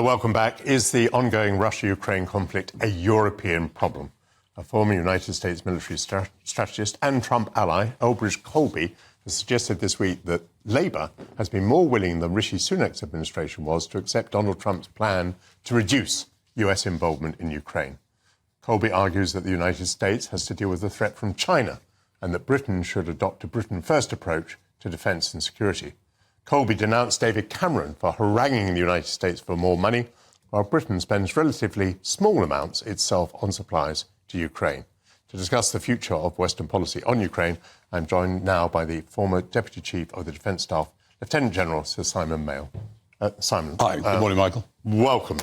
Welcome back. Is the ongoing Russia-Ukraine conflict a European problem? A former United States military strategist and Trump ally, Elbridge Colby, has suggested this week that Labour has been more willing than Rishi Sunak's administration was to accept Donald Trump's plan to reduce US involvement in Ukraine. Colby argues that the United States has to deal with the threat from China and that Britain should adopt a Britain-first approach to defence and security. Colby denounced David Cameron for haranguing the United States for more money, while Britain spends relatively small amounts itself on supplies to Ukraine. To discuss the future of Western policy on Ukraine, I'm joined now by the former Deputy Chief of the Defence Staff, Lieutenant General Sir Simon Mayall. Simon. Hi, good morning, Michael. Welcome.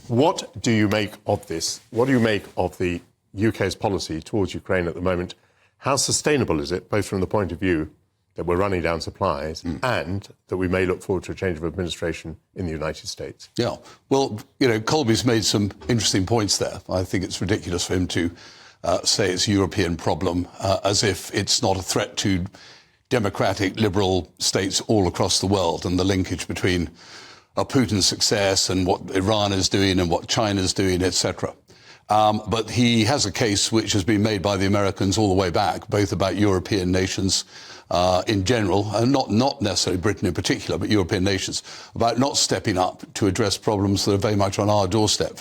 What do you make of this? What do you make of the UK's policy towards Ukraine at the moment? How sustainable is it, both from the point of view that we're running down supplies and that we may look forward to a change of administration in the United States? Yeah, well, Colby's made some interesting points there. I think it's ridiculous for him to say it's a European problem as if it's not a threat to democratic, liberal states all across the world, and the linkage between Putin's success and what Iran is doing and what China's doing, etc. But he has a case which has been made by the Americans all the way back, both about European nations in general, and not necessarily Britain in particular, but European nations, about not stepping up to address problems that are very much on our doorstep,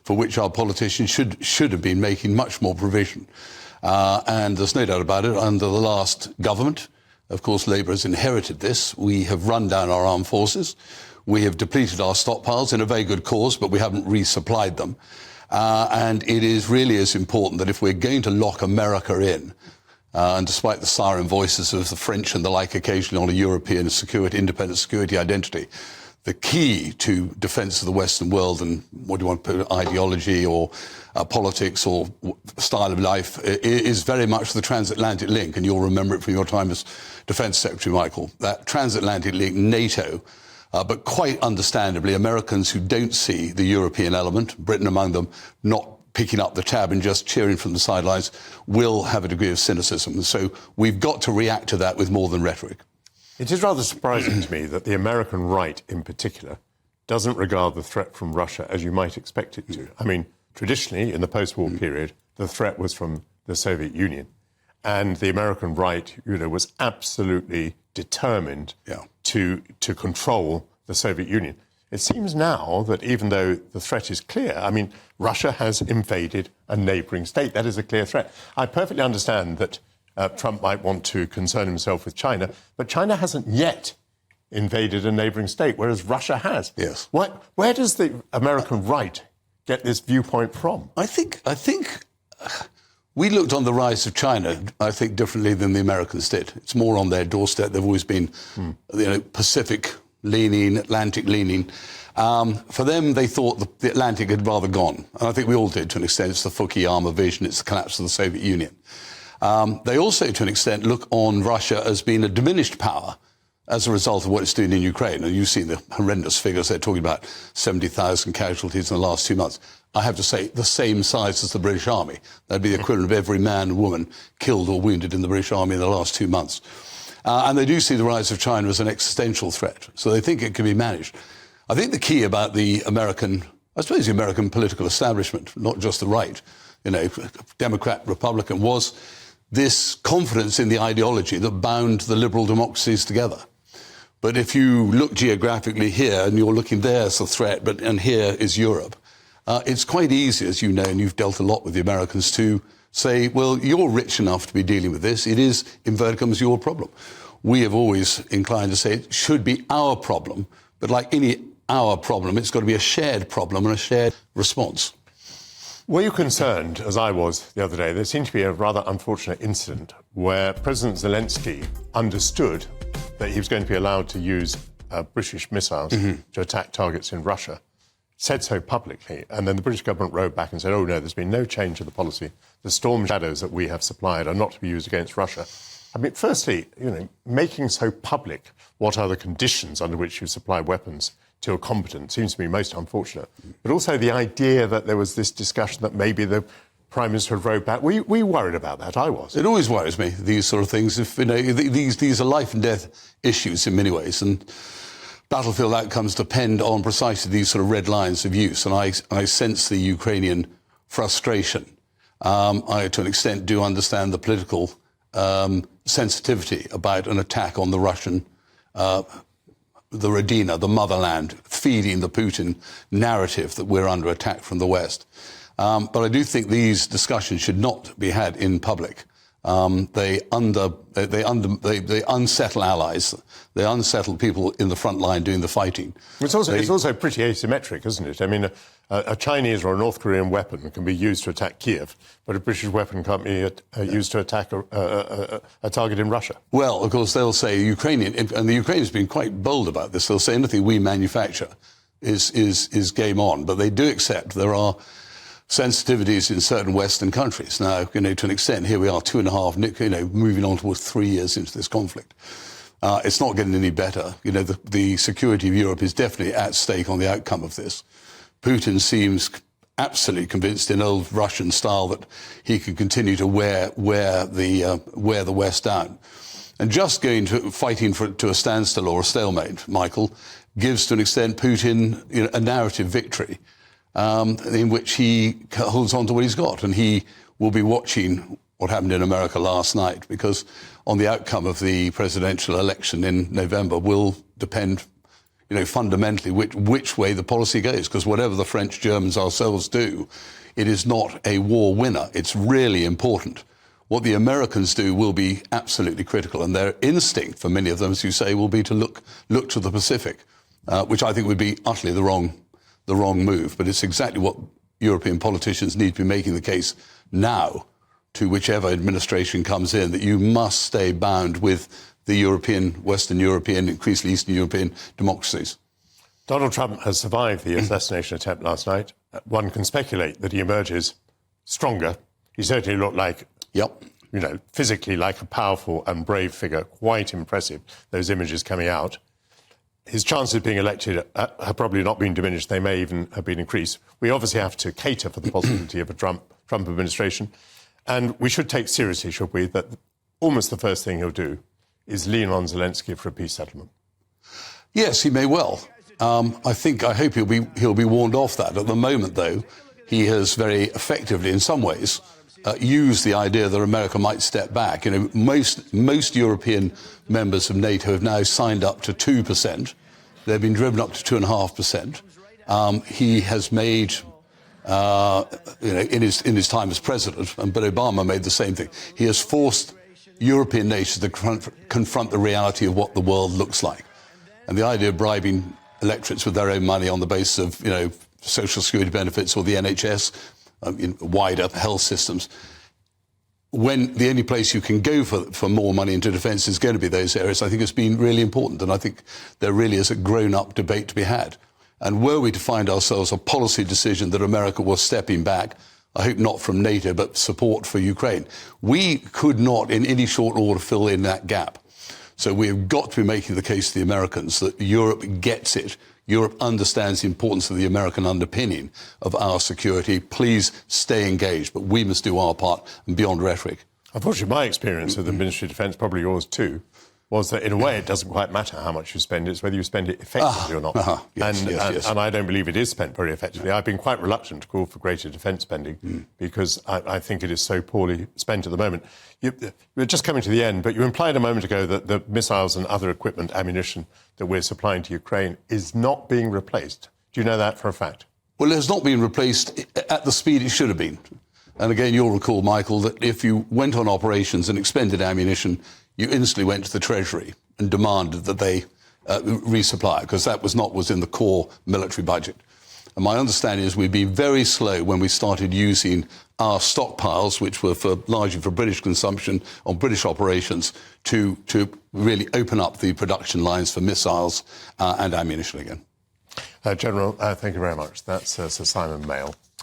for which our politicians should have been making much more provision. And there's no doubt about it, under the last government, of course, Labour has inherited this. We have run down our armed forces. We have depleted our stockpiles in a very good cause, but we haven't resupplied them. And it is really as important that if we're going to lock America in, and despite the siren voices of the French and the like occasionally on a European security, independent security identity, the key to defence of the Western world and what do you want to put, ideology or politics or style of life is very much the transatlantic link. And you'll remember it from your time as Defence Secretary, Michael, that transatlantic link, NATO, but quite understandably, Americans who don't see the European element, Britain among them, not picking up the tab and just cheering from the sidelines, will have a degree of cynicism. And so we've got to react to that with more than rhetoric. It is rather surprising to me that the American right, in particular, doesn't regard the threat from Russia as you might expect it to. I mean, traditionally, in the post-war period, the threat was from the Soviet Union. And the American right, was absolutely determined to control the Soviet Union. It seems now that even though the threat is clear, I mean, Russia has invaded a neighbouring state. That is a clear threat. I perfectly understand that Trump might want to concern himself with China, but China hasn't yet invaded a neighbouring state, whereas Russia has. Yes. Where does the American right get this viewpoint from? I think we looked on the rise of China, I think, differently than the Americans did. It's more on their doorstep. They've always been, Pacific-leaning, Atlantic-leaning. For them, they thought the Atlantic had rather gone. And I think we all did, to an extent. It's the Fukuyama vision. It's the collapse of the Soviet Union. They also, to an extent, look on Russia as being a diminished power as a result of what it's doing in Ukraine. And you've seen the horrendous figures. They're talking about 70,000 casualties in the last 2 months. I have to say, the same size as the British Army. That'd be the equivalent of every man and woman killed or wounded in the British Army in the last 2 months. And they do see the rise of China as an existential threat. So they think it can be managed. I think the key about the American political establishment, not just the right, Democrat, Republican, was this confidence in the ideology that bound the liberal democracies together. But if you look geographically here and you're looking there as a threat, and here is Europe, it's quite easy, as you know, and you've dealt a lot with the Americans, to say, well, you're rich enough to be dealing with this. It is, inverted commas, your problem. We have always inclined to say it should be our problem, but like any our problem, it's got to be a shared problem and a shared response. Were you concerned, as I was the other day, there seemed to be a rather unfortunate incident where President Zelensky understood that he was going to be allowed to use British missiles to attack targets in Russia, said so publicly, and then the British government wrote back and said, oh no, there's been no change to the policy. The Storm Shadows that we have supplied are not to be used against Russia. I mean, firstly, making so public what are the conditions under which you supply weapons to a combatant seems to me most unfortunate. But also the idea that there was this discussion that maybe the Prime Minister had wrote back. We worried about that. I was. It always worries me, these sort of things. If these are life and death issues in many ways, battlefield outcomes depend on precisely these sort of red lines of use. And I sense the Ukrainian frustration. I, to an extent, do understand the political sensitivity about an attack on the Russian, the Rodina, the motherland, feeding the Putin narrative that we're under attack from the West. But I do think these discussions should not be had in public. They unsettle allies. They unsettle people in the front line doing the fighting. It's also pretty asymmetric, isn't it? I mean, a Chinese or a North Korean weapon can be used to attack Kiev, but a British weapon can't be used to attack a target in Russia. Well, of course, they'll say Ukrainian, and the Ukrainians have been quite bold about this. They'll say anything we manufacture is game on, but they do accept there are sensitivities in certain Western countries. Now, to an extent, here we are 2.5, moving on towards 3 years into this conflict. It's not getting any better. The security of Europe is definitely at stake on the outcome of this. Putin seems absolutely convinced in old Russian style that he can continue to wear the West down. And just going to fighting to a standstill or a stalemate, Michael, gives to an extent Putin a narrative victory in which he holds on to what he's got. And he will be watching what happened in America last night, because on the outcome of the presidential election in November will depend fundamentally which way the policy goes, because whatever the French, Germans, ourselves do, it is not a war winner. It's really important. What the Americans do will be absolutely critical, and their instinct, for many of them, as you say, will be to look to the Pacific, which I think would be utterly the wrong move. But it's exactly what European politicians need to be making the case now to whichever administration comes in, that you must stay bound with the European, Western European, increasingly Eastern European democracies. Donald Trump has survived the assassination attempt last night. One can speculate that he emerges stronger. He certainly looked like, physically like a powerful and brave figure, quite impressive, those images coming out. His chances of being elected have probably not been diminished. They may even have been increased. We obviously have to cater for the possibility of a Trump administration. And we should take seriously, should we, that almost the first thing he'll do is lean on Zelensky for a peace settlement. Yes, he may well. I hope he'll be warned off that. At the moment, though, he has very effectively, in some ways, used the idea that America might step back. Most European members of NATO have now signed up to 2%. They've been driven up to 2.5%. He has made, in his time as president, but Obama made the same thing. He has forced European nations to confront the reality of what the world looks like. And the idea of bribing electorates with their own money on the basis of, social security benefits or the NHS, wider health systems, when the only place you can go for more money into defence is going to be those areas, I think it's been really important. And I think there really is a grown-up debate to be had. And were we to find ourselves a policy decision that America was stepping back, I hope not from NATO, but support for Ukraine, we could not in any short order fill in that gap. So we have got to be making the case to the Americans that Europe gets it. Europe understands the importance of the American underpinning of our security. Please stay engaged, but we must do our part and beyond rhetoric. Unfortunately, my experience of the Ministry of Defence, probably yours too, was that in a way it doesn't quite matter how much you spend, it's whether you spend it effectively or not. Yes. And I don't believe it is spent very effectively. I've been quite reluctant to call for greater defence spending because I think it is so poorly spent at the moment. We're just coming to the end, but you implied a moment ago that the missiles and other equipment, ammunition that we're supplying to Ukraine is not being replaced. Do you know that for a fact? Well, it has not been replaced at the speed it should have been. And again, you'll recall, Michael, that if you went on operations and expended ammunition, you instantly went to the Treasury and demanded that they resupply, because that was not in the core military budget. And my understanding is we've been very slow when we started using our stockpiles, which were largely for British consumption on British operations, to really open up the production lines for missiles and ammunition again. General, thank you very much. That's Sir Simon Mayall.